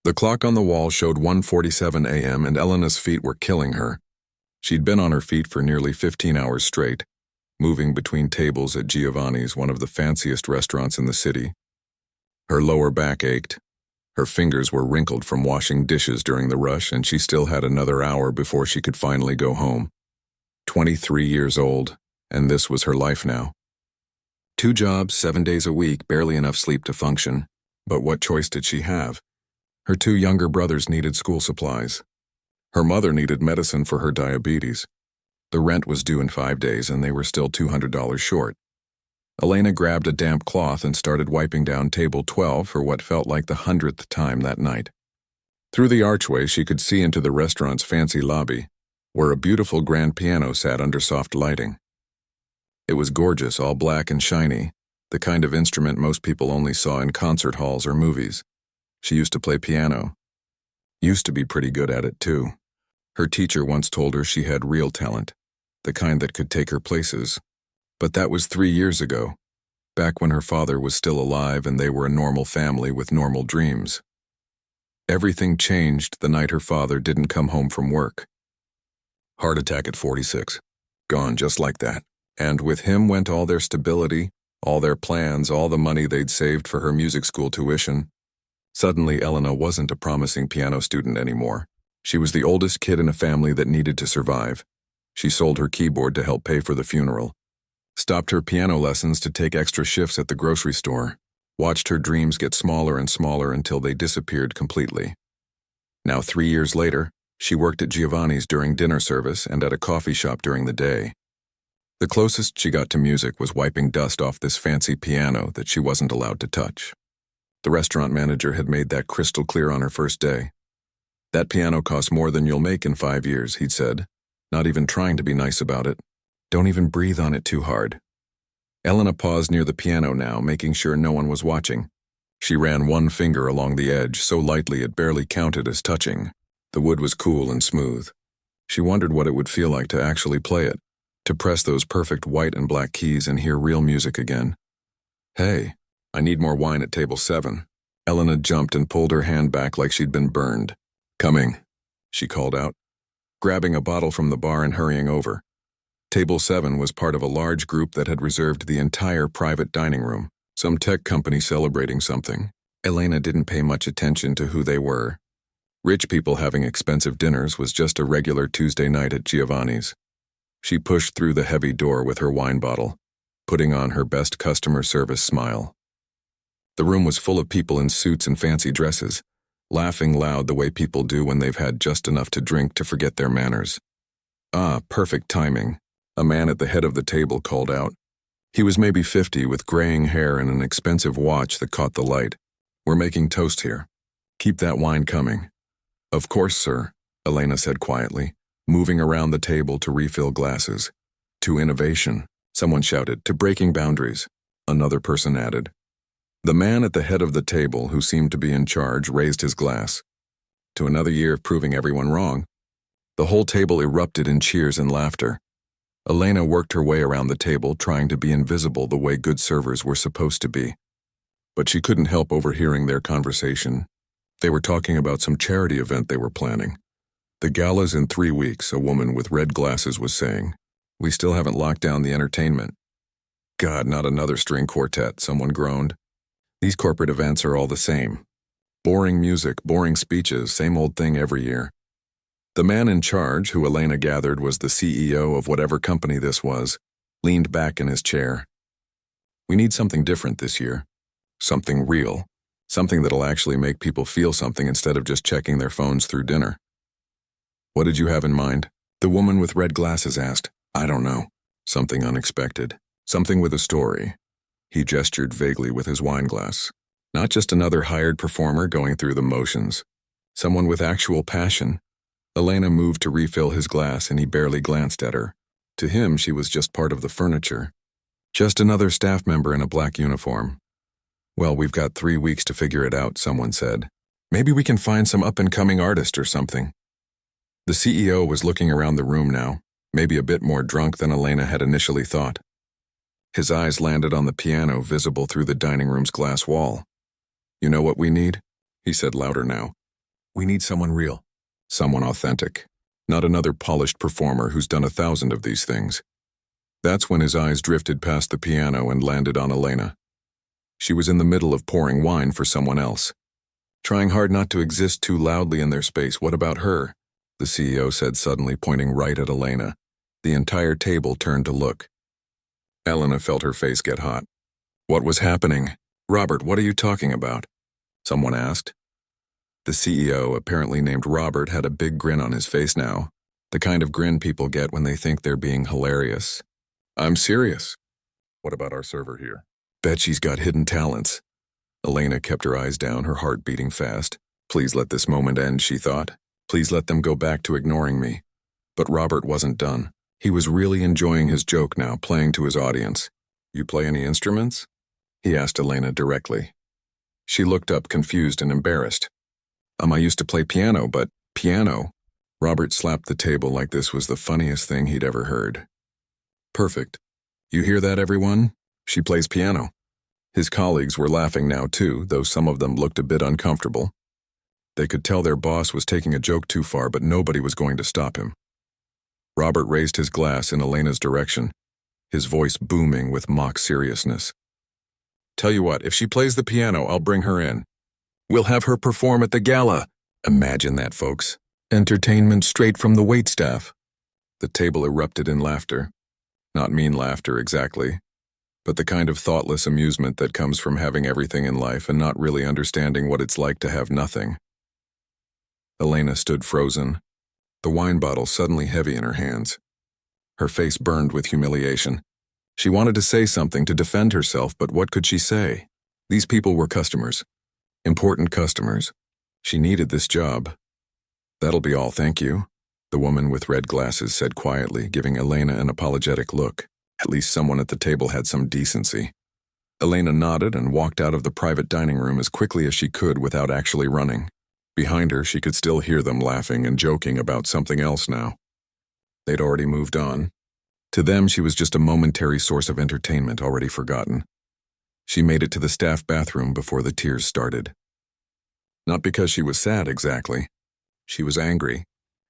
The clock on the wall showed 1:47 a.m. and Elena's feet were killing her. She'd been on her feet for nearly 15 hours straight, moving between tables at Giovanni's, one of the fanciest restaurants in the city. Her lower back ached. Her fingers were wrinkled from washing dishes during the rush, and she still had another hour before she could finally go home. 23 years old, and this was her life now. 2 jobs, 7 days a week, barely enough sleep to function. But what choice did she have? Her 2 younger brothers needed school supplies. Her mother needed medicine for her diabetes. The rent was due in 5 days, and they were still $200 short. Elena grabbed a damp cloth and started wiping down table 12 for what felt like the 100th time that night. Through the archway, she could see into the restaurant's fancy lobby, where a beautiful grand piano sat under soft lighting. It was gorgeous, all black and shiny, the kind of instrument most people only saw in concert halls or movies. She used to play piano. Used to be pretty good at it, too. Her teacher once told her she had real talent, the kind that could take her places. But that was 3 years ago, back when her father was still alive and they were a normal family with normal dreams. Everything changed the night her father didn't come home from work. Heart attack at 46. Gone just like that. And with him went all their stability, all their plans, all the money they'd saved for her music school tuition. Suddenly, Elena wasn't a promising piano student anymore. She was the oldest kid in a family that needed to survive. She sold her keyboard to help pay for the funeral, stopped her piano lessons to take extra shifts at the grocery store, watched her dreams get smaller and smaller until they disappeared completely. Now, 3 years later, she worked at Giovanni's during dinner service and at a coffee shop during the day. The closest she got to music was wiping dust off this fancy piano that she wasn't allowed to touch. The restaurant manager had made that crystal clear on her first day. "That piano costs more than you'll make in 5 years," he'd said, not even trying to be nice about it. "Don't even breathe on it too hard." Elena paused near the piano now, making sure no one was watching. She ran one finger along the edge, so lightly it barely counted as touching. The wood was cool and smooth. She wondered what it would feel like to actually play it, to press those perfect white and black keys and hear real music again. "Hey, I need more wine at table 7. Elena jumped and pulled her hand back like she'd been burned. "Coming," she called out, grabbing a bottle from the bar and hurrying over. Table 7 was part of a large group that had reserved the entire private dining room, some tech company celebrating something. Elena didn't pay much attention to who they were. Rich people having expensive dinners was just a regular Tuesday night at Giovanni's. She pushed through the heavy door with her wine bottle, putting on her best customer service smile. The room was full of people in suits and fancy dresses, laughing loud the way people do when they've had just enough to drink to forget their manners. "Ah, perfect timing," a man at the head of the table called out. He was maybe 50 with graying hair and an expensive watch that caught the light. "We're making toast here. Keep that wine coming." "Of course, sir," Elena said quietly, moving around the table to refill glasses. "To innovation," someone shouted. "To breaking boundaries," another person added. The man at the head of the table, who seemed to be in charge, raised his glass. "To another year of proving everyone wrong." The whole table erupted in cheers and laughter. Elena worked her way around the table, trying to be invisible the way good servers were supposed to be. But she couldn't help overhearing their conversation. They were talking about some charity event they were planning. "The gala's in 3 weeks," a woman with red glasses was saying. "We still haven't locked down the entertainment." "God, not another string quartet," someone groaned. "These corporate events are all the same. Boring music, boring speeches, same old thing every year." The man in charge, who Elena gathered was the CEO of whatever company this was, leaned back in his chair. "We need something different this year. Something real. Something that'll actually make people feel something instead of just checking their phones through dinner." "What did you have in mind?" the woman with red glasses asked. "I don't know. Something unexpected. Something with a story." He gestured vaguely with his wine glass. "Not just another hired performer going through the motions. Someone with actual passion." Elena moved to refill his glass and he barely glanced at her. To him, she was just part of the furniture. Just another staff member in a black uniform. "Well, we've got 3 weeks to figure it out," someone said. "Maybe we can find some up-and-coming artist or something." The CEO was looking around the room now, maybe a bit more drunk than Elena had initially thought. His eyes landed on the piano visible through the dining room's glass wall. "You know what we need?" he said louder now. We need someone real. Someone authentic. Not another polished performer who's done 1,000 of these things. That's when his eyes drifted past the piano and landed on Elena. She was in the middle of pouring wine for someone else. Trying hard not to exist too loudly in their space. What about her? The CEO said suddenly, pointing right at Elena. The entire table turned to look. Elena felt her face get hot. What was happening? Robert, what are you talking about? Someone asked. The CEO, apparently named Robert, had a big grin on his face now, the kind of grin people get when they think they're being hilarious. I'm serious. What about our server here? Bet she's got hidden talents. Elena kept her eyes down, her heart beating fast. Please let this moment end, she thought. Please let them go back to ignoring me. But Robert wasn't done. He was really enjoying his joke now, playing to his audience. You play any instruments? He asked Elena directly. She looked up, confused and embarrassed. I used to play piano, but piano? Robert slapped the table like this was the funniest thing he'd ever heard. Perfect. You hear that, everyone? She plays piano. His colleagues were laughing now too, though some of them looked a bit uncomfortable. They could tell their boss was taking a joke too far, but nobody was going to stop him. Robert raised his glass in Elena's direction, his voice booming with mock seriousness. Tell you what, if she plays the piano, I'll bring her in. We'll have her perform at the gala. Imagine that, folks. Entertainment straight from the waitstaff. The table erupted in laughter. Not mean laughter exactly, but the kind of thoughtless amusement that comes from having everything in life and not really understanding what it's like to have nothing. Elena stood frozen, the wine bottle suddenly heavy in her hands. Her face burned with humiliation. She wanted to say something to defend herself, but what could she say? These people were customers. Important customers. She needed this job. That'll be all, thank you, the woman with red glasses said quietly, giving Elena an apologetic look. At least someone at the table had some decency. Elena nodded and walked out of the private dining room as quickly as she could without actually running. Behind her, she could still hear them laughing and joking about something else now. They'd already moved on. To them, she was just a momentary source of entertainment already forgotten. She made it to the staff bathroom before the tears started. Not because she was sad, exactly. She was angry.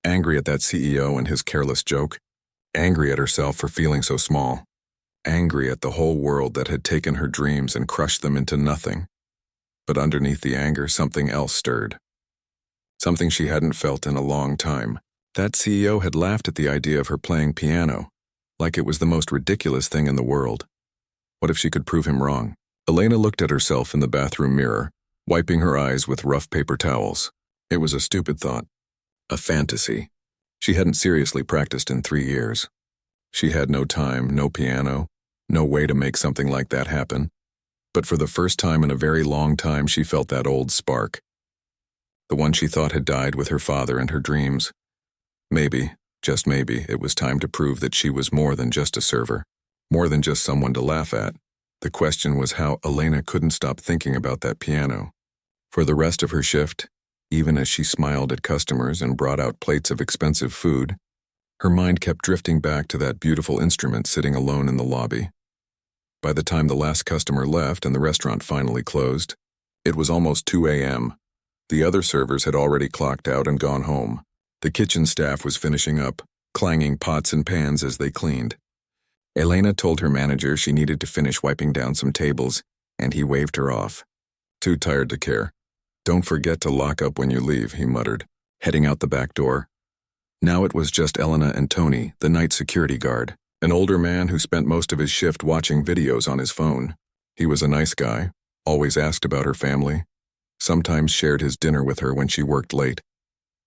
Angry at that CEO and his careless joke. Angry at herself for feeling so small. Angry at the whole world that had taken her dreams and crushed them into nothing. But underneath the anger, something else stirred. Something she hadn't felt in a long time. That CEO had laughed at the idea of her playing piano, like it was the most ridiculous thing in the world. What if she could prove him wrong? Elena looked at herself in the bathroom mirror, wiping her eyes with rough paper towels. It was a stupid thought. A fantasy. She hadn't seriously practiced in 3 years. She had no time, no piano, no way to make something like that happen. But for the first time in a very long time, she felt that old spark. The one she thought had died with her father and her dreams. Maybe, just maybe, it was time to prove that she was more than just a server, more than just someone to laugh at. The question was how Elena couldn't stop thinking about that piano. For the rest of her shift, even as she smiled at customers and brought out plates of expensive food, her mind kept drifting back to that beautiful instrument sitting alone in the lobby. By the time the last customer left and the restaurant finally closed, it was almost 2 a.m. The other servers had already clocked out and gone home. The kitchen staff was finishing up, clanging pots and pans as they cleaned. Elena told her manager she needed to finish wiping down some tables, and he waved her off. Too tired to care. Don't forget to lock up when you leave, he muttered, heading out the back door. Now it was just Elena and Tony, the night security guard, an older man who spent most of his shift watching videos on his phone. He was a nice guy, always asked about her family, sometimes shared his dinner with her when she worked late.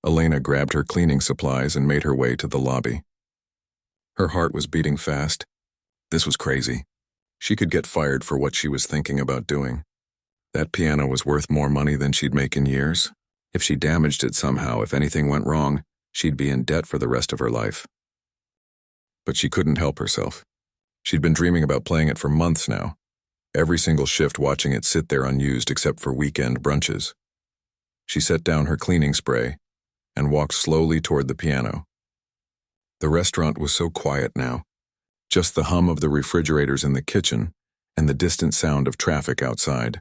Elena grabbed her cleaning supplies and made her way to the lobby. Her heart was beating fast. This was crazy. She could get fired for what she was thinking about doing. That piano was worth more money than she'd make in years. If she damaged it somehow, if anything went wrong, she'd be in debt for the rest of her life. But she couldn't help herself. She'd been dreaming about playing it for months now, every single shift watching it sit there unused except for weekend brunches. She set down her cleaning spray and walked slowly toward the piano. The restaurant was so quiet now, just the hum of the refrigerators in the kitchen and the distant sound of traffic outside.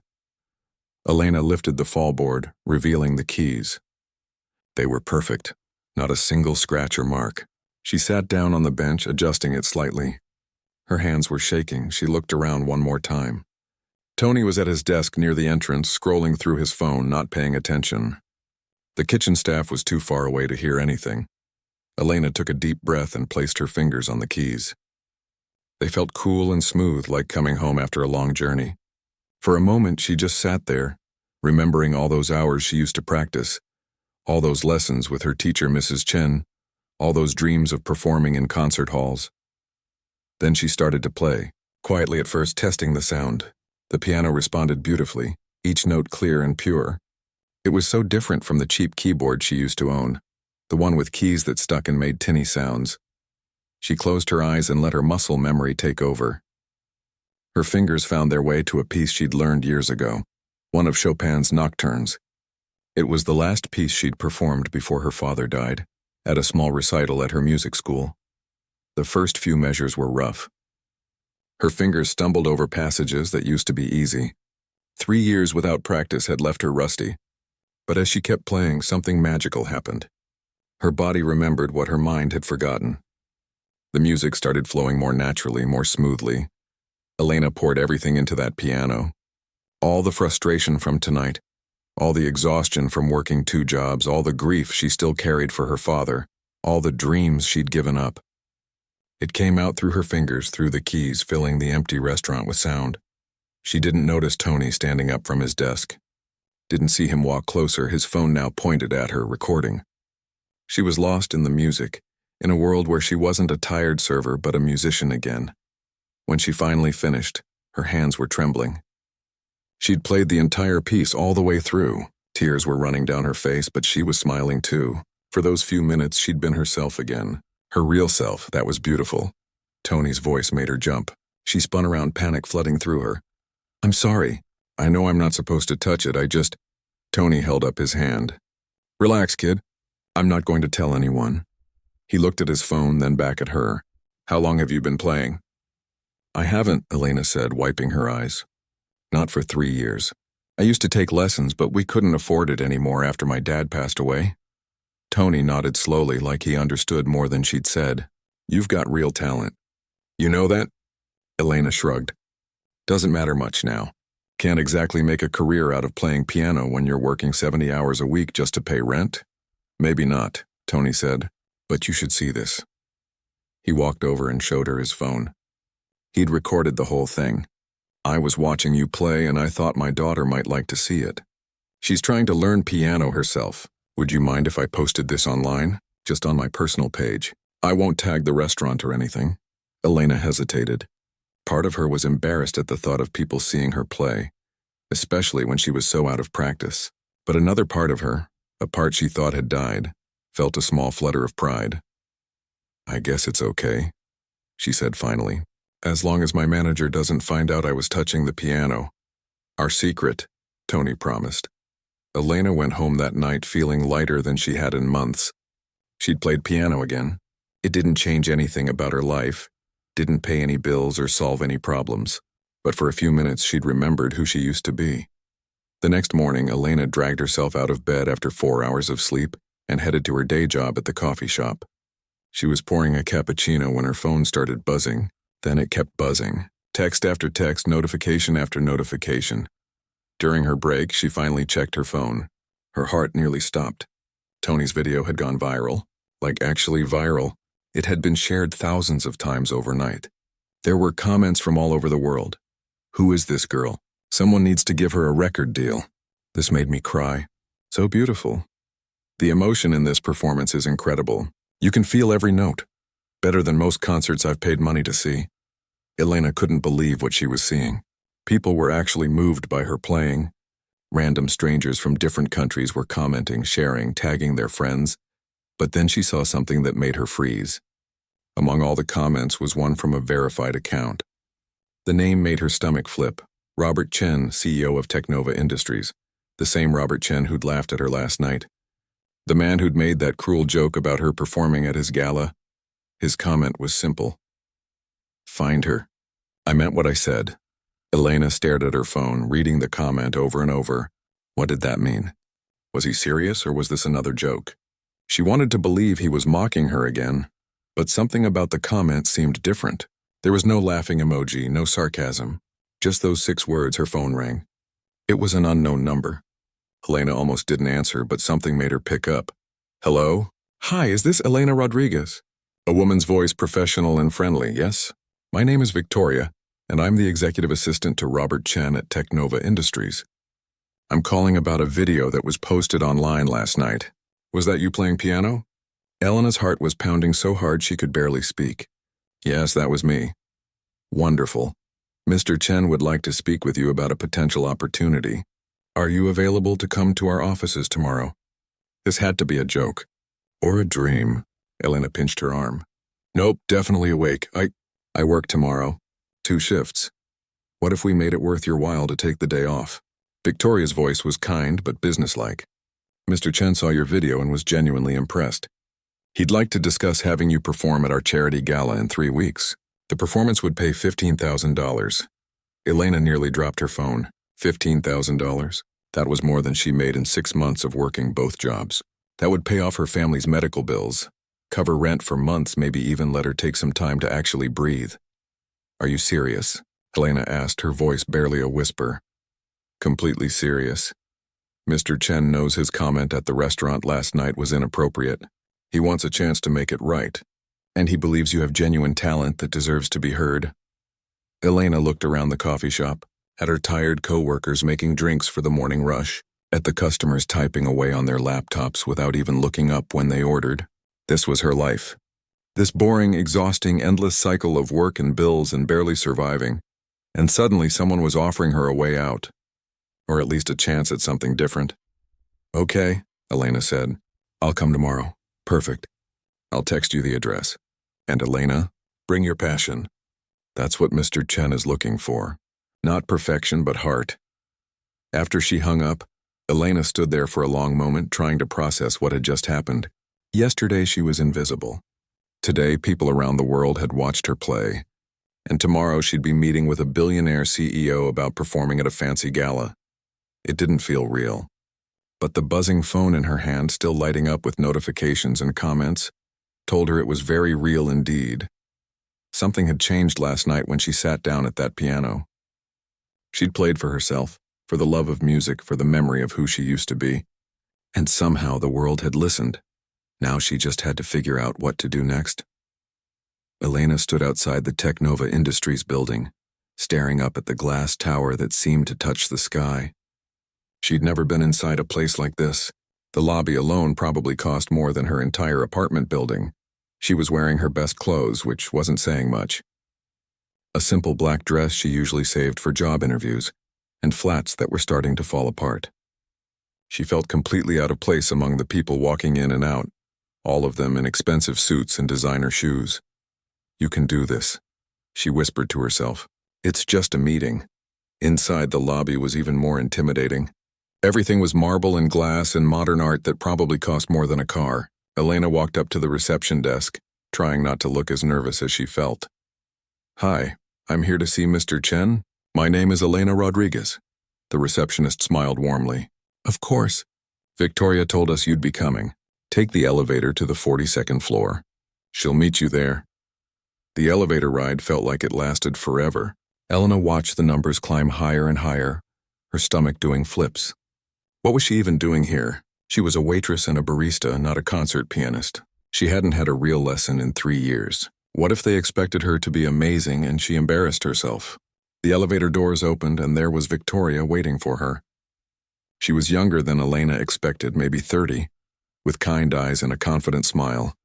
Elena lifted the fallboard, revealing the keys. They were perfect. Not a single scratch or mark. She sat down on the bench, adjusting it slightly. Her hands were shaking. She looked around one more time. Tony was at his desk near the entrance, scrolling through his phone, not paying attention. The kitchen staff was too far away to hear anything. Elena took a deep breath and placed her fingers on the keys. They felt cool and smooth, like coming home after a long journey. For a moment, she just sat there, remembering all those hours she used to practice, all those lessons with her teacher, Mrs. Chen, all those dreams of performing in concert halls. Then she started to play, quietly at first, testing the sound. The piano responded beautifully, each note clear and pure. It was so different from the cheap keyboard she used to own, the one with keys that stuck and made tinny sounds. She closed her eyes and let her muscle memory take over. Her fingers found their way to a piece she'd learned years ago, one of Chopin's nocturnes. It was the last piece she'd performed before her father died, at a small recital at her music school. The first few measures were rough. Her fingers stumbled over passages that used to be easy. 3 years without practice had left her rusty. But as she kept playing, something magical happened. Her body remembered what her mind had forgotten. The music started flowing more naturally, more smoothly. Elena poured everything into that piano. All the frustration from tonight, all the exhaustion from working 2 jobs, all the grief she still carried for her father, all the dreams she'd given up. It came out through her fingers, through the keys, filling the empty restaurant with sound. She didn't notice Tony standing up from his desk. Didn't see him walk closer, his phone now pointed at her, recording. She was lost in the music, in a world where she wasn't a tired server but a musician again. When she finally finished, her hands were trembling. She'd played the entire piece all the way through. Tears were running down her face, but she was smiling too. For those few minutes, she'd been herself again. Her real self, that was beautiful. Tony's voice made her jump. She spun around, panic flooding through her. "I'm sorry. I know I'm not supposed to touch it, Tony held up his hand. "Relax, kid. I'm not going to tell anyone." He looked at his phone, then back at her. "How long have you been playing?" "I haven't," Elena said, wiping her eyes. "Not for 3 years. I used to take lessons, but we couldn't afford it anymore after my dad passed away." Tony nodded slowly, like he understood more than she'd said. "You've got real talent." "You know that?" Elena shrugged. "Doesn't matter much now. Can't exactly make a career out of playing piano when you're working 70 hours a week just to pay rent." "Maybe not," Tony said, "but you should see this." He walked over and showed her his phone. He'd recorded the whole thing. "I was watching you play and I thought my daughter might like to see it. She's trying to learn piano herself. Would you mind if I posted this online? Just on my personal page. I won't tag the restaurant or anything." Elena hesitated. Part of her was embarrassed at the thought of people seeing her play, especially when she was so out of practice. But another part of her, a part she thought had died, felt a small flutter of pride. "I guess it's okay," she said finally, "as long as my manager doesn't find out I was touching the piano." "Our secret," Tony promised. Elena went home that night feeling lighter than she had in months. She'd played piano again. It didn't change anything about her life, didn't pay any bills or solve any problems, but for a few minutes she'd remembered who she used to be. The next morning, Elena dragged herself out of bed after 4 hours of sleep and headed to her day job at the coffee shop. She was pouring a cappuccino when her phone started buzzing. Then it kept buzzing. Text after text, notification after notification. During her break, she finally checked her phone. Her heart nearly stopped. Tony's video had gone viral. Like actually viral. It had been shared thousands of times overnight. There were comments from all over the world. "Who is this girl? Someone needs to give her a record deal." This made me cry. So beautiful. The emotion in this performance is incredible. You can feel every note. Better than most concerts I've paid money to see. Elena couldn't believe what she was seeing. People were actually moved by her playing. Random strangers from different countries were commenting, sharing, tagging their friends. But then she saw something that made her freeze. Among all the comments was one from a verified account. The name made her stomach flip. Robert Chen, CEO of Technova Industries. The same Robert Chen who'd laughed at her last night. The man who'd made that cruel joke about her performing at his gala. His comment was simple. "Find her." I meant what I said. Elena stared at her phone, reading the comment over and over. What did that mean? Was he serious or was this another joke? She wanted to believe he was mocking her again, but something about the comment seemed different. There was no laughing emoji, no sarcasm. Just those 6 words. Her phone rang. It was an unknown number. Elena almost didn't answer, but something made her pick up. Hello? Hi, is this Elena Rodriguez? A woman's voice, professional and friendly, yes? My name is Victoria, and I'm the executive assistant to Robert Chen at Technova Industries. I'm calling about a video that was posted online last night. Was that you playing piano? Elena's heart was pounding so hard she could barely speak. Yes, that was me. Wonderful. Mr. Chen would like to speak with you about a potential opportunity. Are you available to come to our offices tomorrow? This had to be a joke. Or a dream. Elena pinched her arm. Nope, definitely awake. I work tomorrow. 2 shifts. What if we made it worth your while to take the day off? Victoria's voice was kind but businesslike. Mr. Chen saw your video and was genuinely impressed. He'd like to discuss having you perform at our charity gala in 3 weeks. The performance would pay $15,000. Elena nearly dropped her phone. $15,000? That was more than she made in 6 months of working both jobs. That would pay off her family's medical bills, cover rent for months, maybe even let her take some time to actually breathe. Are you serious? Elena asked, her voice barely a whisper. Completely serious. Mr. Chen knows his comment at the restaurant last night was inappropriate. He wants a chance to make it right. And he believes you have genuine talent that deserves to be heard. Elena looked around the coffee shop, at her tired co-workers making drinks for the morning rush, at the customers typing away on their laptops without even looking up when they ordered. This was her life. This boring, exhausting, endless cycle of work and bills and barely surviving. And suddenly someone was offering her a way out. Or at least a chance at something different. Okay, Elena said. I'll come tomorrow. Perfect. I'll text you the address. And Elena, bring your passion. That's what Mr. Chen is looking for. Not perfection, but heart. After she hung up, Elena stood there for a long moment trying to process what had just happened. Yesterday she was invisible. Today people around the world had watched her play. And tomorrow she'd be meeting with a billionaire CEO about performing at a fancy gala. It didn't feel real. But the buzzing phone in her hand, still lighting up with notifications and comments, told her it was very real indeed. Something had changed last night when she sat down at that piano. She'd played for herself, for the love of music, for the memory of who she used to be. And somehow the world had listened. Now she just had to figure out what to do next. Elena stood outside the Technova Industries building, staring up at the glass tower that seemed to touch the sky. She'd never been inside a place like this. The lobby alone probably cost more than her entire apartment building. She was wearing her best clothes, which wasn't saying much. A simple black dress she usually saved for job interviews, and flats that were starting to fall apart. She felt completely out of place among the people walking in and out, all of them in expensive suits and designer shoes. You can do this, she whispered to herself. It's just a meeting. Inside, the lobby was even more intimidating. Everything was marble and glass and modern art that probably cost more than a car. Elena walked up to the reception desk, trying not to look as nervous as she felt. Hi, I'm here to see Mr. Chen. My name is Elena Rodriguez. The receptionist smiled warmly. Of course. Victoria told us you'd be coming. Take the elevator to the 42nd floor. She'll meet you there. The elevator ride felt like it lasted forever. Elena watched the numbers climb higher and higher, her stomach doing flips. What was she even doing here? She was a waitress and a barista, not a concert pianist. She hadn't had a real lesson in 3 years. What if they expected her to be amazing and she embarrassed herself? The elevator doors opened and there was Victoria waiting for her. She was younger than Elena expected, maybe 30, with kind eyes and a confident smile.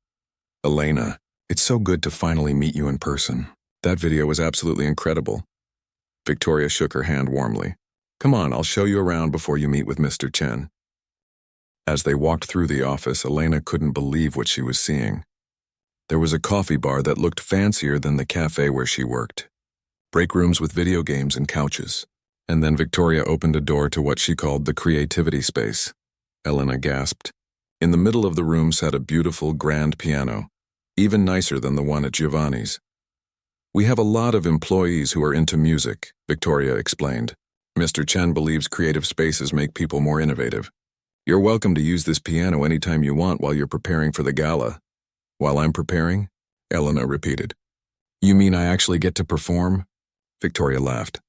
Elena, it's so good to finally meet you in person. That video was absolutely incredible. Victoria shook her hand warmly. Come on, I'll show you around before you meet with Mr. Chen. As they walked through the office, Elena couldn't believe what she was seeing. There was a coffee bar that looked fancier than the cafe where she worked. Break rooms with video games and couches. And then Victoria opened a door to what she called the creativity space. Elena gasped. In the middle of the room sat a beautiful, grand piano, even nicer than the one at Giovanni's. We have a lot of employees who are into music, Victoria explained. Mr. Chen believes creative spaces make people more innovative. You're welcome to use this piano anytime you want while you're preparing for the gala. While I'm preparing? Elena repeated. You mean I actually get to perform? Victoria laughed.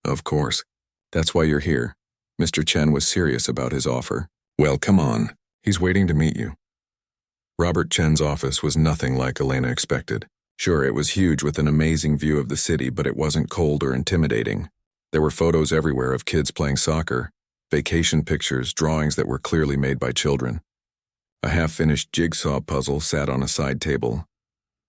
Of course. That's why you're here. Mr. Chen was serious about his offer. Well, come on. He's waiting to meet you. Robert Chen's office was nothing like Elena expected. Sure, it was huge with an amazing view of the city, but it wasn't cold or intimidating. There were photos everywhere of kids playing soccer, vacation pictures, drawings that were clearly made by children. A half-finished jigsaw puzzle sat on a side table.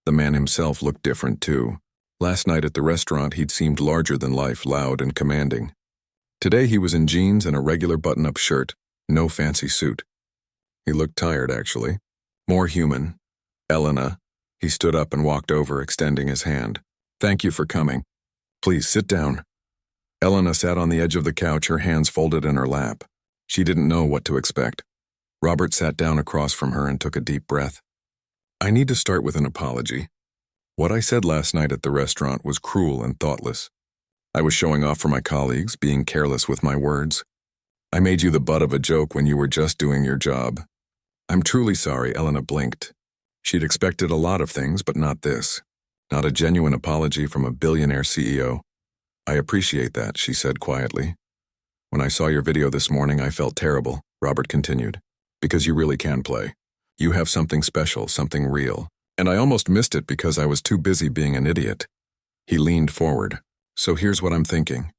The man himself looked different, too. Last night at the restaurant, he'd seemed larger than life, loud and commanding. Today he was in jeans and a regular button-up shirt, no fancy suit. He looked tired, actually. More human. Elena. He stood up and walked over, extending his hand. Thank you for coming. Please sit down. Elena sat on the edge of the couch, her hands folded in her lap. She didn't know what to expect. Robert sat down across from her and took a deep breath. I need to start with an apology. What I said last night at the restaurant was cruel and thoughtless. I was showing off for my colleagues, being careless with my words. I made you the butt of a joke when you were just doing your job. I'm truly sorry, Elena blinked. She'd expected a lot of things, but not this. Not a genuine apology from a billionaire CEO. I appreciate that, she said quietly. When I saw your video this morning, I felt terrible, Robert continued. Because you really can play. You have something special, something real. And I almost missed it because I was too busy being an idiot. He leaned forward. So here's what I'm thinking.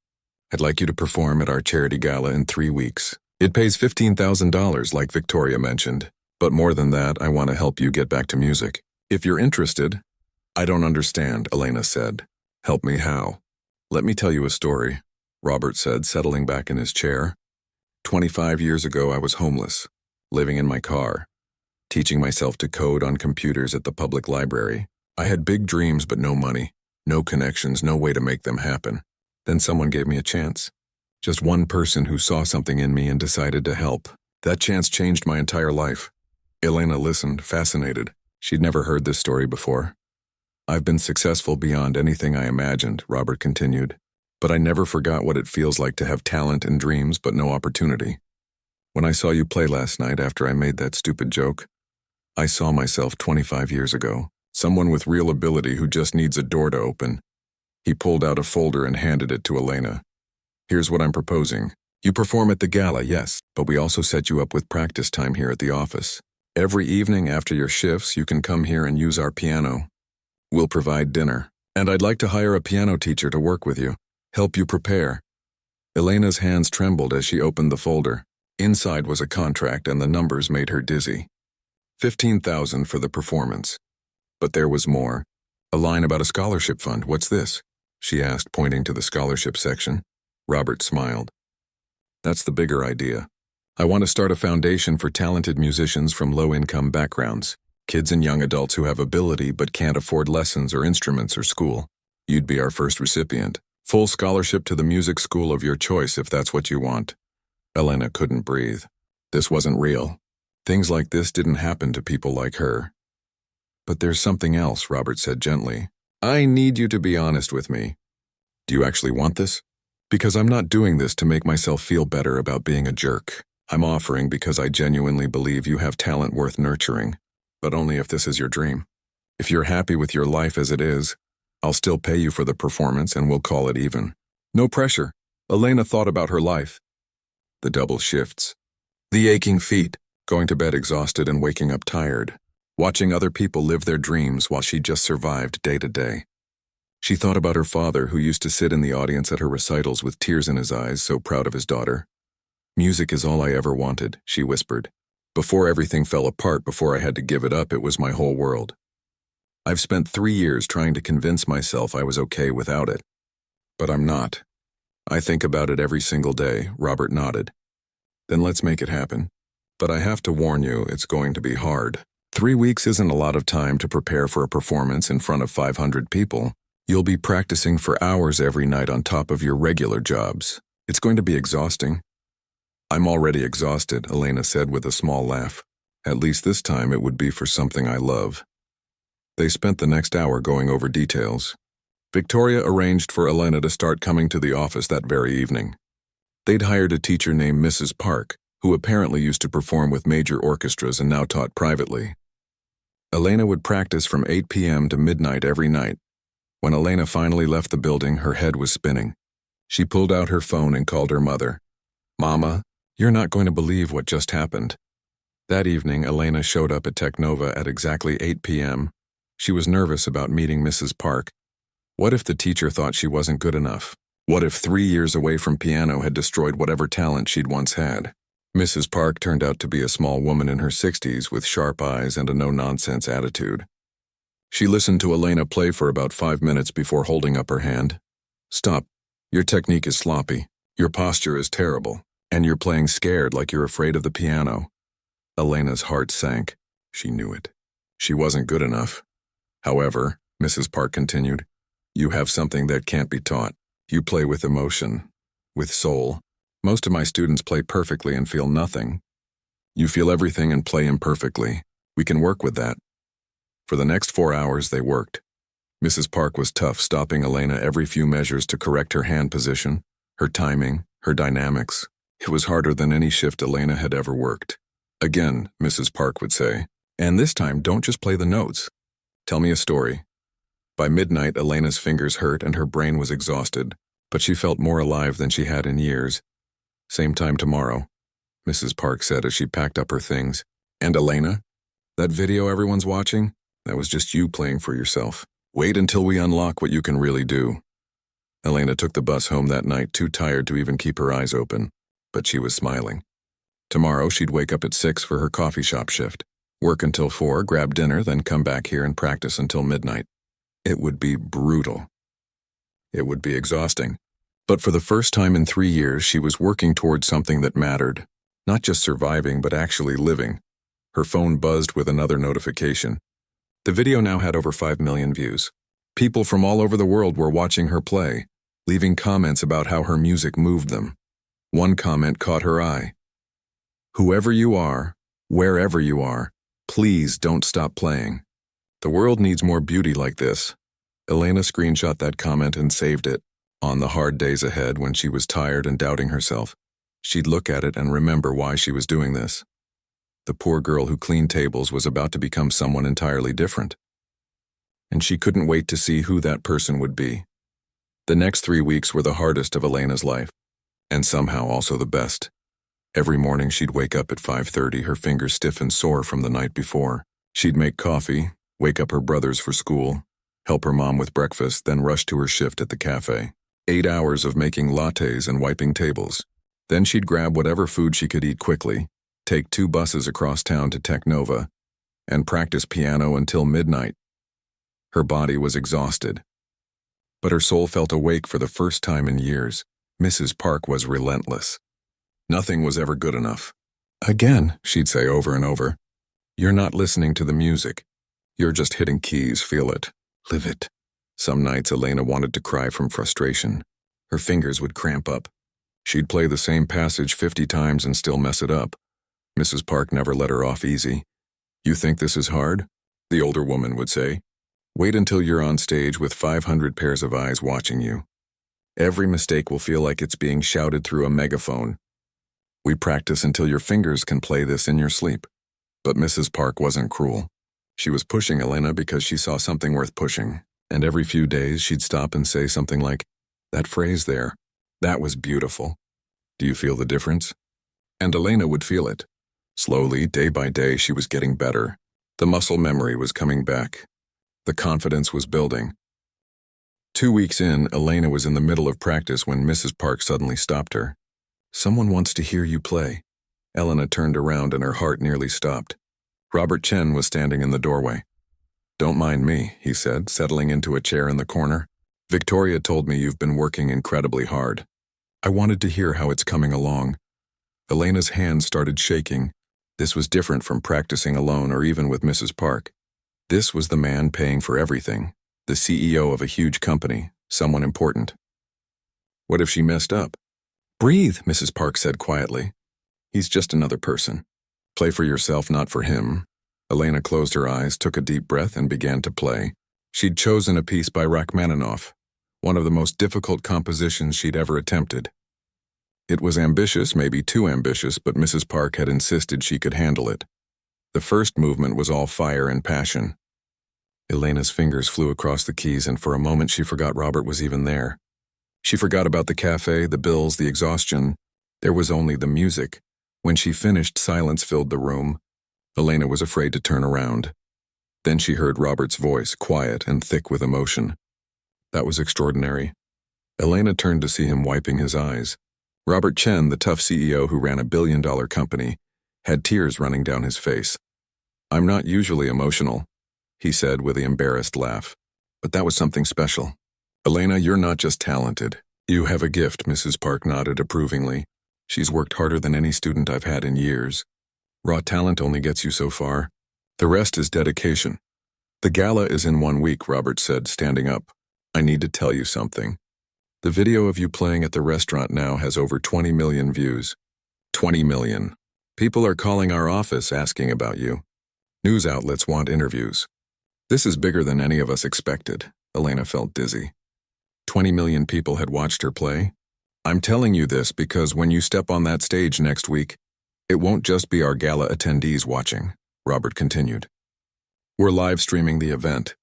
I'd like you to perform at our charity gala in 3 weeks. It pays $15,000 like Victoria mentioned. But more than that, I want to help you get back to music. If you're interested. I don't understand, Elena said. Help me how? Let me tell you a story, Robert said, settling back in his chair. 25 years ago, I was homeless, living in my car, teaching myself to code on computers at the public library. I had big dreams but no money, no connections, no way to make them happen. Then someone gave me a chance. Just one person who saw something in me and decided to help. That chance changed my entire life. Elena listened, fascinated. She'd never heard this story before. I've been successful beyond anything I imagined, Robert continued. But I never forgot what it feels like to have talent and dreams but no opportunity. When I saw you play last night after I made that stupid joke, I saw myself 25 years ago, someone with real ability who just needs a door to open. He pulled out a folder and handed it to Elena. Here's what I'm proposing. You perform at the gala, yes, but we also set you up with practice time here at the office. Every evening after your shifts, you can come here and use our piano. We'll provide dinner, and I'd like to hire a piano teacher to work with you, help you prepare. Elena's hands trembled as she opened the folder. Inside was a contract and the numbers made her dizzy. $15,000 for the performance. But there was more. A line about a scholarship fund. What's this? She asked, pointing to the scholarship section. Robert smiled. That's the bigger idea. I want to start a foundation for talented musicians from low-income backgrounds. Kids and young adults who have ability but can't afford lessons or instruments or school. You'd be our first recipient. Full scholarship to the music school of your choice if that's what you want. Elena couldn't breathe. This wasn't real. Things like this didn't happen to people like her. But there's something else, Robert said gently. I need you to be honest with me. Do you actually want this? Because I'm not doing this to make myself feel better about being a jerk. I'm offering because I genuinely believe you have talent worth nurturing. But only if this is your dream. If you're happy with your life as it is, I'll still pay you for the performance and we'll call it even. No pressure. Elena thought about her life. The double shifts. The aching feet, going to bed exhausted and waking up tired. Watching other people live their dreams while she just survived day to day. She thought about her father who used to sit in the audience at her recitals with tears in his eyes, so proud of his daughter. Music is all I ever wanted, she whispered. Before everything fell apart, before I had to give it up, it was my whole world. I've spent 3 years trying to convince myself I was okay without it. But I'm not. I think about it every single day, Robert nodded. Then let's make it happen. But I have to warn you, it's going to be hard. 3 weeks isn't a lot of time to prepare for a performance in front of 500 people. You'll be practicing for hours every night on top of your regular jobs. It's going to be exhausting. I'm already exhausted, Elena said with a small laugh. At least this time it would be for something I love. They spent the next hour going over details. Victoria arranged for Elena to start coming to the office that very evening. They'd hired a teacher named Mrs. Park, who apparently used to perform with major orchestras and now taught privately. Elena would practice from 8 p.m. to midnight every night. When Elena finally left the building, her head was spinning. She pulled out her phone and called her mother. "Mama, you're not going to believe what just happened." That evening, Elena showed up at Technova at exactly 8 p.m. She was nervous about meeting Mrs. Park. What if the teacher thought she wasn't good enough? What if 3 years away from piano had destroyed whatever talent she'd once had? Mrs. Park turned out to be a small woman in her 60s with sharp eyes and a no-nonsense attitude. She listened to Elena play for about 5 minutes before holding up her hand. "Stop. Your technique is sloppy. Your posture is terrible. And you're playing scared like you're afraid of the piano." Elena's heart sank. She knew it. She wasn't good enough. "However," Mrs. Park continued, "you have something that can't be taught. You play with emotion, with soul. Most of my students play perfectly and feel nothing. You feel everything and play imperfectly. We can work with that." For the next 4 hours, they worked. Mrs. Park was tough, stopping Elena every few measures to correct her hand position, her timing, her dynamics. It was harder than any shift Elena had ever worked. "Again," Mrs. Park would say, "and this time don't just play the notes. Tell me a story." By midnight, Elena's fingers hurt and her brain was exhausted, but she felt more alive than she had in years. "Same time tomorrow," Mrs. Park said as she packed up her things. "And Elena? That video everyone's watching? That was just you playing for yourself. Wait until we unlock what you can really do." Elena took the bus home that night, too tired to even keep her eyes open, but she was smiling. Tomorrow, she'd wake up at 6 for her coffee shop shift, work until 4, grab dinner, then come back here and practice until midnight. It would be brutal. It would be exhausting. But for the first time in 3 years, she was working towards something that mattered. Not just surviving, but actually living. Her phone buzzed with another notification. The video now had over 5 million views. People from all over the world were watching her play, leaving comments about how her music moved them. One comment caught her eye. "Whoever you are, wherever you are, please don't stop playing. The world needs more beauty like this." Elena screenshot that comment and saved it. On the hard days ahead, when she was tired and doubting herself, she'd look at it and remember why she was doing this. The poor girl who cleaned tables was about to become someone entirely different. And she couldn't wait to see who that person would be. The next 3 weeks were the hardest of Elena's life, and somehow also the best. Every morning she'd wake up at 5:30, her fingers stiff and sore from the night before. She'd make coffee, wake up her brothers for school, help her mom with breakfast, then rush to her shift at the cafe. 8 hours of making lattes and wiping tables. Then she'd grab whatever food she could eat quickly, take 2 buses across town to Technova, and practice piano until midnight. Her body was exhausted, but her soul felt awake for the first time in years. Mrs. Park was relentless. Nothing was ever good enough. "Again," she'd say over and over, "you're not listening to the music. You're just hitting keys, feel it, live it." Some nights Elena wanted to cry from frustration. Her fingers would cramp up. She'd play the same passage 50 times and still mess it up. Mrs. Park never let her off easy. "You think this is hard?" the older woman would say. "Wait until you're on stage with 500 pairs of eyes watching you. Every mistake will feel like it's being shouted through a megaphone. We practice until your fingers can play this in your sleep." But Mrs. Park wasn't cruel. She was pushing Elena because she saw something worth pushing. And every few days she'd stop and say something like, "That phrase there, that was beautiful. Do you feel the difference?" And Elena would feel it. Slowly, day by day, she was getting better. The muscle memory was coming back. The confidence was building. 2 weeks in, Elena was in the middle of practice when Mrs. Park suddenly stopped her. "Someone wants to hear you play." Elena turned around and her heart nearly stopped. Robert Chen was standing in the doorway. "Don't mind me," he said, settling into a chair in the corner. "Victoria told me you've been working incredibly hard. I wanted to hear how it's coming along." Elena's hands started shaking. This was different from practicing alone or even with Mrs. Park. This was the man paying for everything, the CEO of a huge company, someone important. What if she messed up? "Breathe," Mrs. Park said quietly. "He's just another person. Play for yourself, not for him." Elena closed her eyes, took a deep breath, and began to play. She'd chosen a piece by Rachmaninoff, one of the most difficult compositions she'd ever attempted. It was ambitious, maybe too ambitious, but Mrs. Park had insisted she could handle it. The first movement was all fire and passion. Elena's fingers flew across the keys, and for a moment she forgot Robert was even there. She forgot about the cafe, the bills, the exhaustion. There was only the music. When she finished, silence filled the room. Elena was afraid to turn around. Then she heard Robert's voice, quiet and thick with emotion. That was extraordinary. Elena turned to see him wiping his eyes. Robert Chen, the tough CEO who ran a billion-dollar company, had tears running down his face. "I'm not usually emotional," he said with an embarrassed laugh. "But that was something special. Elena, you're not just talented. You have a gift," Mrs. Park nodded approvingly. "She's worked harder than any student I've had in years. Raw talent only gets you so far. The rest is dedication." "The gala is in 1 week," Robert said, standing up. "I need to tell you something. The video of you playing at the restaurant now has over 20 million views. 20 million. People are calling our office asking about you. News outlets want interviews. This is bigger than any of us expected." Elena felt dizzy. 20 million people had watched her play? "I'm telling you this because when you step on that stage next week, it won't just be our gala attendees watching," Robert continued. "We're live streaming the event.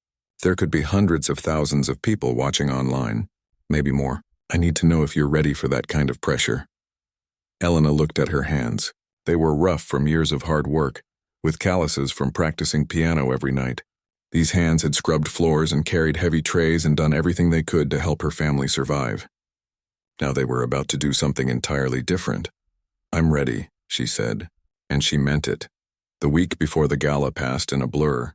There could be hundreds of thousands of people watching online, maybe more. I need to know if you're ready for that kind of pressure." Elena looked at her hands. They were rough from years of hard work, with calluses from practicing piano every night. These hands had scrubbed floors and carried heavy trays and done everything they could to help her family survive. Now they were about to do something entirely different. "I'm ready," she said, and she meant it. The week before the gala passed in a blur.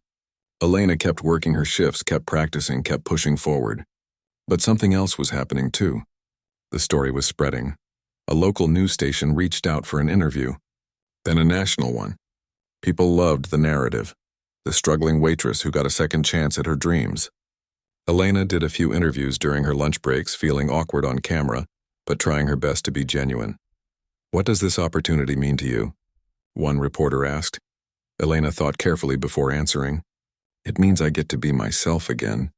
Elena kept working her shifts, kept practicing, kept pushing forward. But something else was happening too. The story was spreading. A local news station reached out for an interview, then a national one. People loved the narrative, the struggling waitress who got a second chance at her dreams. Elena did a few interviews during her lunch breaks, feeling awkward on camera, but trying her best to be genuine. "What does this opportunity mean to you?" one reporter asked. Elena thought carefully before answering. "It means I get to be myself again.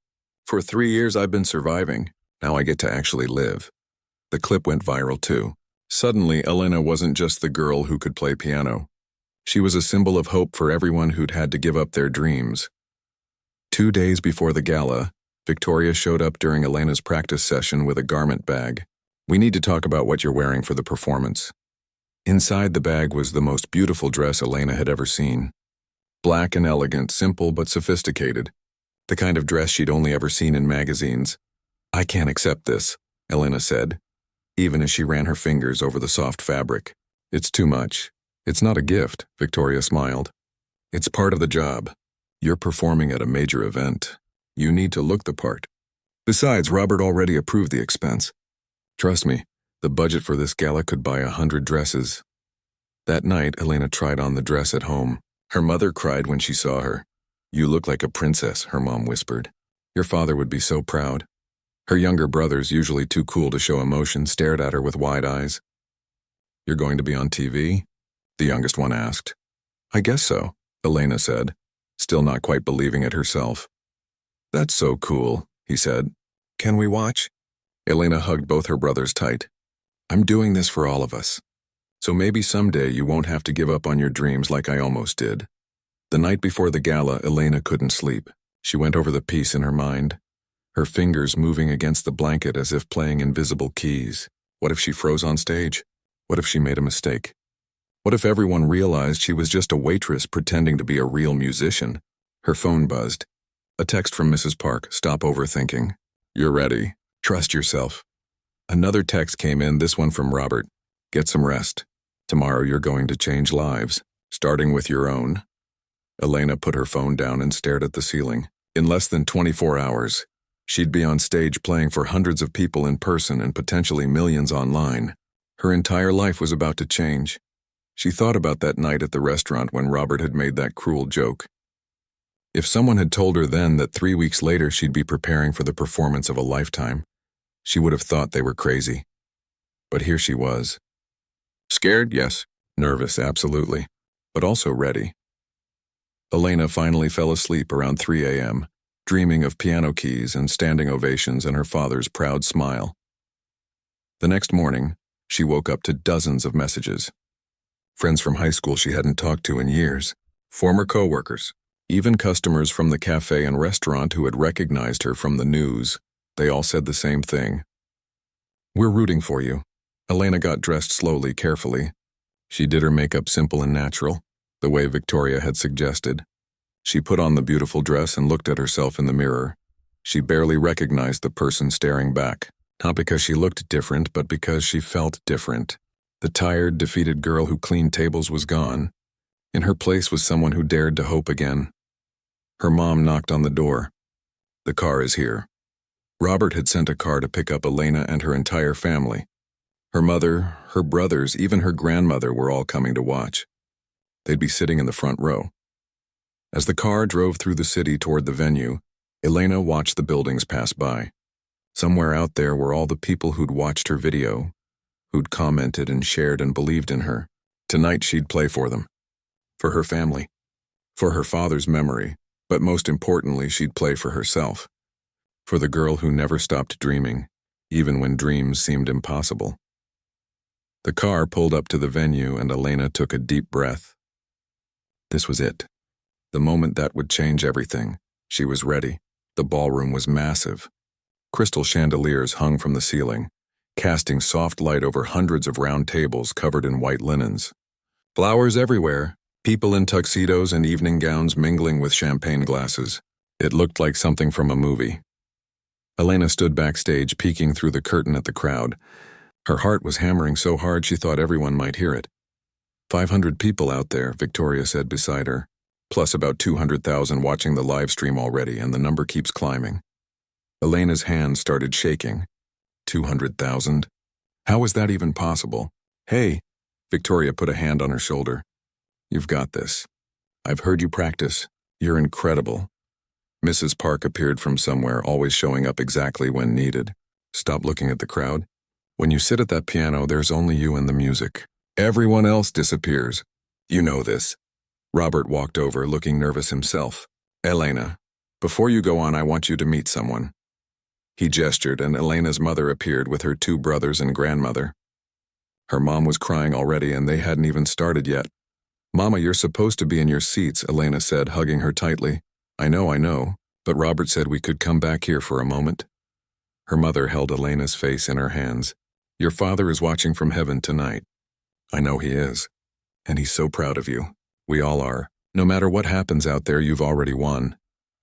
For 3 years I've been surviving. Now I get to actually live." The clip went viral too. Suddenly, Elena wasn't just the girl who could play piano. She was a symbol of hope for everyone who'd had to give up their dreams. 2 days before the gala, Victoria showed up during Elena's practice session with a garment bag. "We need to talk about what you're wearing for the performance." Inside the bag was the most beautiful dress Elena had ever seen. Black and elegant, simple but sophisticated. The kind of dress she'd only ever seen in magazines. "I can't accept this," Elena said, even as she ran her fingers over the soft fabric. "It's too much. It's not a gift," Victoria smiled. "It's part of the job. You're performing at a major event. You need to look the part. Besides, Robert already approved the expense. Trust me, the budget for this gala could buy 100 dresses." That night, Elena tried on the dress at home. Her mother cried when she saw her. "You look like a princess," her mom whispered. "Your father would be so proud." Her younger brothers, usually too cool to show emotion, stared at her with wide eyes. "You're going to be on TV?" the youngest one asked. "I guess so," Elena said, still not quite believing it herself. "That's so cool," he said. "Can we watch?" Elena hugged both her brothers tight. "I'm doing this for all of us. So maybe someday you won't have to give up on your dreams like I almost did." The night before the gala, Elena couldn't sleep. She went over the piece in her mind, her fingers moving against the blanket as if playing invisible keys. What if she froze on stage? What if she made a mistake? What if everyone realized she was just a waitress pretending to be a real musician? Her phone buzzed. A text from Mrs. Park. "Stop overthinking. You're ready. Trust yourself." Another text came in, this one from Robert. "Get some rest. Tomorrow you're going to change lives, starting with your own." Elena put her phone down and stared at the ceiling. In less than 24 hours, she'd be on stage playing for hundreds of people in person and potentially millions online. Her entire life was about to change. She thought about that night at the restaurant when Robert had made that cruel joke. If someone had told her then that 3 weeks later she'd be preparing for the performance of a lifetime, she would have thought they were crazy. But here she was. Scared, yes. Nervous, absolutely. But also ready. Elena finally fell asleep around 3 a.m., dreaming of piano keys and standing ovations and her father's proud smile. The next morning, She woke up to dozens of messages. Friends from high school she hadn't talked to in years, former coworkers, even customers from the cafe and restaurant who had recognized her from the news. They all said the same thing. "We're rooting for you." Elena got dressed slowly, carefully. She did her makeup simple and natural, the way Victoria had suggested. She put on the beautiful dress and looked at herself in the mirror. She barely recognized the person staring back, not because she looked different, but because she felt different. The tired, defeated girl who cleaned tables was gone. In her place was someone who dared to hope again. Her mom knocked on the door. "The car is here." Robert had sent a car to pick up Elena and her entire family. Her mother, her brothers, even her grandmother were all coming to watch. They'd be sitting in the front row. As the car drove through the city toward the venue, Elena watched the buildings pass by. Somewhere out there were all the people who'd watched her video, who'd commented and shared and believed in her. Tonight she'd play for them. For her family. For her father's memory. But most importantly, she'd play for herself. For the girl who never stopped dreaming, even when dreams seemed impossible. The car pulled up to the venue and Elena took a deep breath. This was it. The moment that would change everything. She was ready. The ballroom was massive. Crystal chandeliers hung from the ceiling, casting soft light over hundreds of round tables covered in white linens. Flowers everywhere, people in tuxedos and evening gowns mingling with champagne glasses. It looked like something from a movie. Elena stood backstage, peeking through the curtain at the crowd. Her heart was hammering so hard she thought everyone might hear it. 500 people out there, Victoria said beside her, plus about 200,000 watching the live stream already, and the number keeps climbing. Elena's hand started shaking. 200,000? How was that even possible? "Hey," Victoria put a hand on her shoulder. "You've got this. I've heard you practice. You're incredible." Mrs. Park appeared from somewhere, always showing up exactly when needed. "Stop looking at the crowd. When you sit at that piano, there's only you and the music. Everyone else disappears. You know this." Robert walked over, looking nervous himself. "Elena, before you go on, I want you to meet someone." He gestured, and Elena's mother appeared with her 2 brothers and grandmother. Her mom was crying already, and they hadn't even started yet. "Mama, you're supposed to be in your seats," Elena said, hugging her tightly. I know, but Robert said we could come back here for a moment." Her mother held Elena's face in her hands. "Your father is watching from heaven tonight." "I know he is. And he's so proud of you. We all are. No matter what happens out there, you've already won."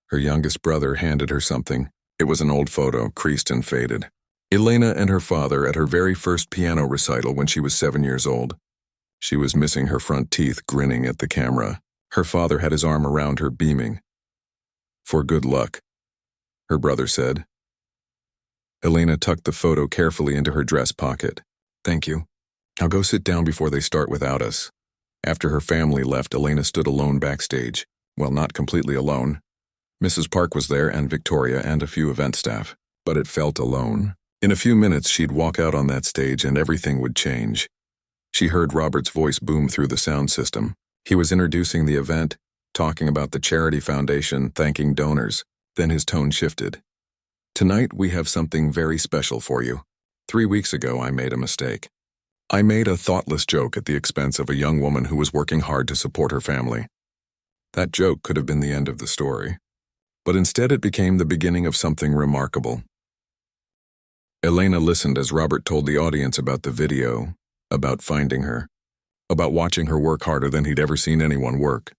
Her youngest brother handed her something. It was an old photo, creased and faded. Elena and her father at her very first piano recital when she was 7 years old. She was missing her front teeth, grinning at the camera. Her father had his arm around her, beaming. "For good luck," her brother said. Elena tucked the photo carefully into her dress pocket. "Thank you. I'll go sit down before they start without us." After her family left, Elena stood alone backstage. Well, not completely alone. Mrs. Park was there, and Victoria, and a few event staff. But it felt alone. In a few minutes, she'd walk out on that stage and everything would change. She heard Robert's voice boom through the sound system. He was introducing the event, talking about the charity foundation, thanking donors. Then his tone shifted. "Tonight we have something very special for you. 3 weeks ago I made a mistake. I made a thoughtless joke at the expense of a young woman who was working hard to support her family. That joke could have been the end of the story. But instead it became the beginning of something remarkable." Elena listened as Robert told the audience about the video, about finding her, about watching her work harder than he'd ever seen anyone work.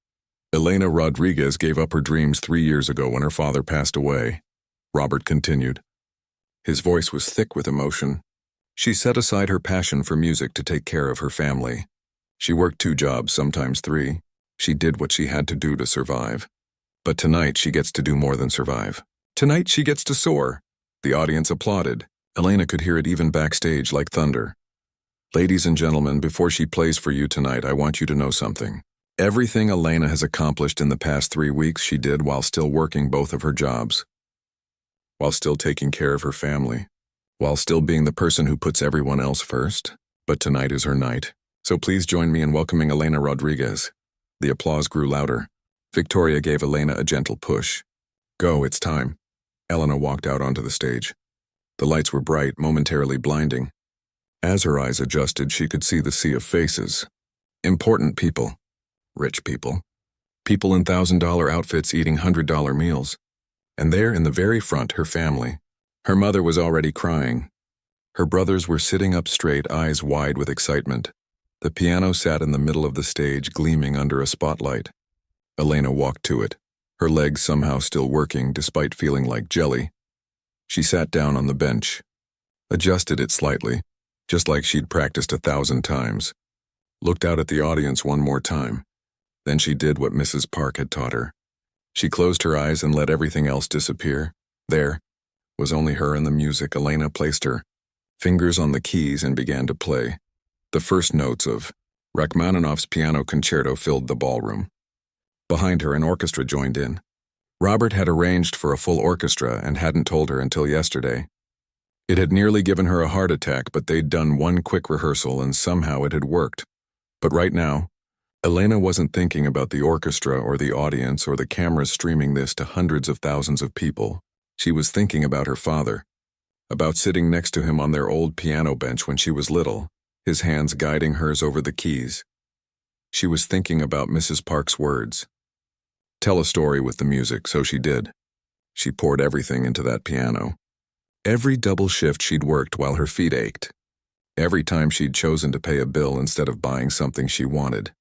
Elena Rodriguez gave up her dreams 3 years ago when her father passed away. Robert continued. His voice was thick with emotion. She set aside her passion for music to take care of her family. She worked 2 jobs, sometimes 3. She did what she had to do to survive. But tonight she gets to do more than survive. Tonight she gets to soar. The audience applauded. Elena could hear it even backstage like thunder. "Ladies and gentlemen, before she plays for you tonight, I want you to know something. Everything Elena has accomplished in the past 3 weeks she did while still working both of her jobs. While still taking care of her family. While still being the person who puts everyone else first. But tonight is her night. So please join me in welcoming Elena Rodriguez." The applause grew louder. Victoria gave Elena a gentle push. "Go, it's time." Elena walked out onto the stage. The lights were bright, momentarily blinding. As her eyes adjusted, she could see the sea of faces. Important people. Rich people. People in $1,000 outfits eating $100 meals. And there in the very front, her family. Her mother was already crying. Her brothers were sitting up straight, eyes wide with excitement. The piano sat in the middle of the stage, gleaming under a spotlight. Elena walked to it, her legs somehow still working despite feeling like jelly. She sat down on the bench, adjusted it slightly, just like she'd practiced 1,000 times, looked out at the audience one more time. Then she did what Mrs. Park had taught her. She closed her eyes and let everything else disappear. There was only her and the music. Elena placed her fingers on the keys and began to play. The first notes of Rachmaninoff's piano concerto filled the ballroom. Behind her, an orchestra joined in. Robert had arranged for a full orchestra and hadn't told her until yesterday. It had nearly given her a heart attack, but they'd done one quick rehearsal and somehow it had worked. But right now, Elena wasn't thinking about the orchestra or the audience or the cameras streaming this to hundreds of thousands of people. She was thinking about her father, about sitting next to him on their old piano bench when she was little, his hands guiding hers over the keys. She was thinking about Mrs. Park's words. Tell a story with the music, so she did. She poured everything into that piano. Every double shift she'd worked while her feet ached. Every time she'd chosen to pay a bill instead of buying something she wanted.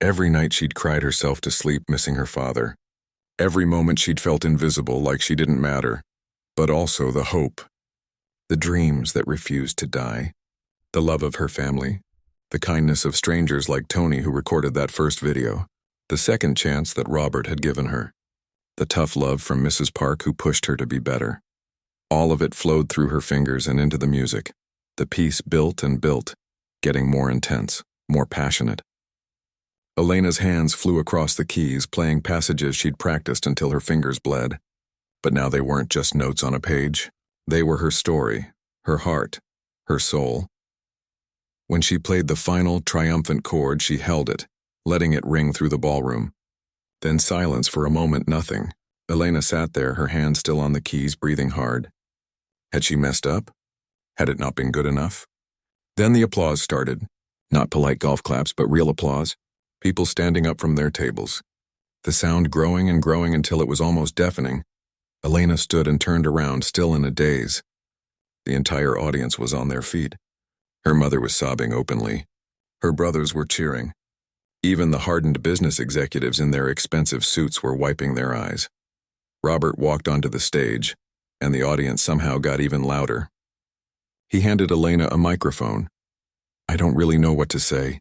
Every night she'd cried herself to sleep missing her father. Every moment she'd felt invisible, like she didn't matter. But also the hope. The dreams that refused to die. The love of her family. The kindness of strangers like Tony who recorded that first video. The second chance that Robert had given her. The tough love from Mrs. Park who pushed her to be better. All of it flowed through her fingers and into the music. The piece built and built, getting more intense, more passionate. Elena's hands flew across the keys, playing passages she'd practiced until her fingers bled. But now they weren't just notes on a page. They were her story, her heart, her soul. When she played the final, triumphant chord, she held it, letting it ring through the ballroom. Then silence for a moment, nothing. Elena sat there, her hands still on the keys, breathing hard. Had she messed up? Had it not been good enough? Then the applause started. Not polite golf claps, but real applause. People standing up from their tables. The sound growing and growing until it was almost deafening. Elena stood and turned around, still in a daze. The entire audience was on their feet. Her mother was sobbing openly. Her brothers were cheering. Even the hardened business executives in their expensive suits were wiping their eyes. Robert walked onto the stage, and the audience somehow got even louder. He handed Elena a microphone. I don't really know what to say.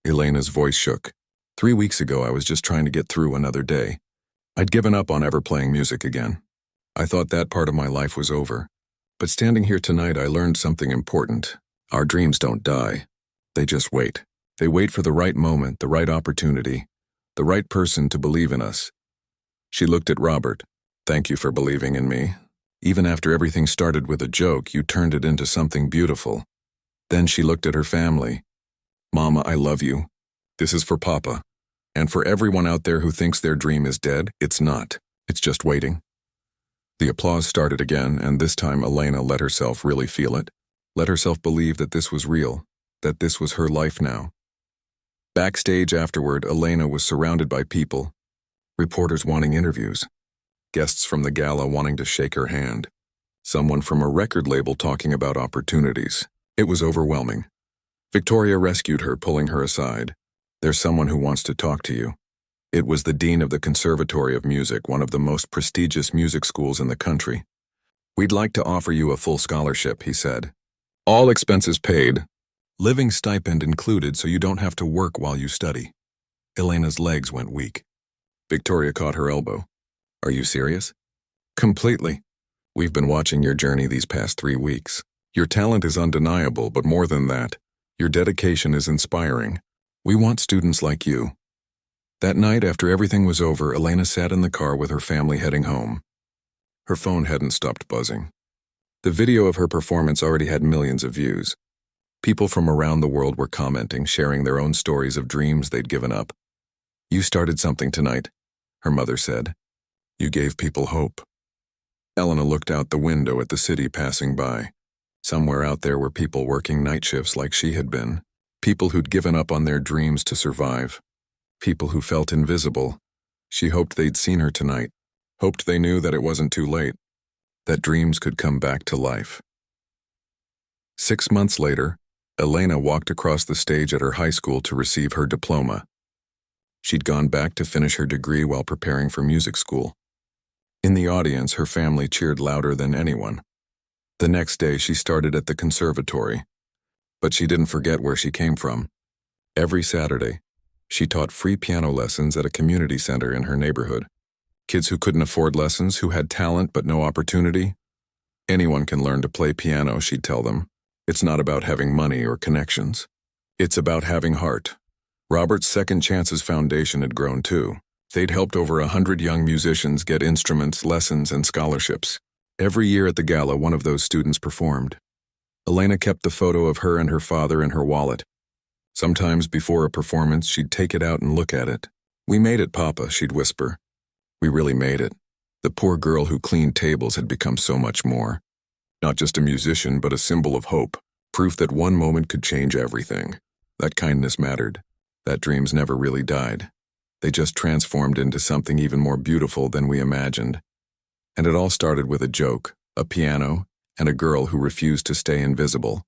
Elena's voice shook. 3 weeks ago, I was just trying to get through another day. I'd given up on ever playing music again. I thought that part of my life was over. But standing here tonight, I learned something important. Our dreams don't die. They just wait. They wait for the right moment, the right opportunity, the right person to believe in us. She looked at Robert. Thank you for believing in me. Even after everything started with a joke, you turned it into something beautiful. Then she looked at her family. Mama, I love you. This is for Papa. And for everyone out there who thinks their dream is dead, it's not. It's just waiting. The applause started again, and this time Elena let herself really feel it. Let herself believe that this was real, that this was her life now. Backstage afterward, Elena was surrounded by people. Reporters wanting interviews. Guests from the gala wanting to shake her hand. Someone from a record label talking about opportunities. It was overwhelming. Victoria rescued her, pulling her aside. There's someone who wants to talk to you. It was the dean of the Conservatory of Music, one of the most prestigious music schools in the country. We'd like to offer you a full scholarship, he said. All expenses paid. Living stipend included, so you don't have to work while you study. Elena's legs went weak. Victoria caught her elbow. Are you serious? Completely. We've been watching your journey these past 3 weeks. Your talent is undeniable, but more than that, your dedication is inspiring. We want students like you. That night, after everything was over, Elena sat in the car with her family heading home. Her phone hadn't stopped buzzing. The video of her performance already had millions of views. People from around the world were commenting, sharing their own stories of dreams they'd given up. You started something tonight, her mother said. You gave people hope. Elena looked out the window at the city passing by. Somewhere out there were people working night shifts like she had been. People who'd given up on their dreams to survive. People who felt invisible. She hoped they'd seen her tonight. Hoped they knew that it wasn't too late. That dreams could come back to life. 6 months later, Elena walked across the stage at her high school to receive her diploma. She'd gone back to finish her degree while preparing for music school. In the audience, her family cheered louder than anyone. The next day, she started at the conservatory. But she didn't forget where she came from. Every Saturday, she taught free piano lessons at a community center in her neighborhood. Kids who couldn't afford lessons, who had talent but no opportunity. Anyone can learn to play piano, she'd tell them. It's not about having money or connections. It's about having heart. Robert's Second Chances Foundation had grown too. They'd helped over 100 young musicians get instruments, lessons, and scholarships. Every year at the gala, one of those students performed. Elena kept the photo of her and her father in her wallet. Sometimes before a performance, she'd take it out and look at it. "We made it, Papa," she'd whisper. We really made it. The poor girl who cleaned tables had become so much more. Not just a musician, but a symbol of hope. Proof that one moment could change everything. That kindness mattered. That dreams never really died. They just transformed into something even more beautiful than we imagined. And it all started with a joke, a piano, and a girl who refused to stay invisible.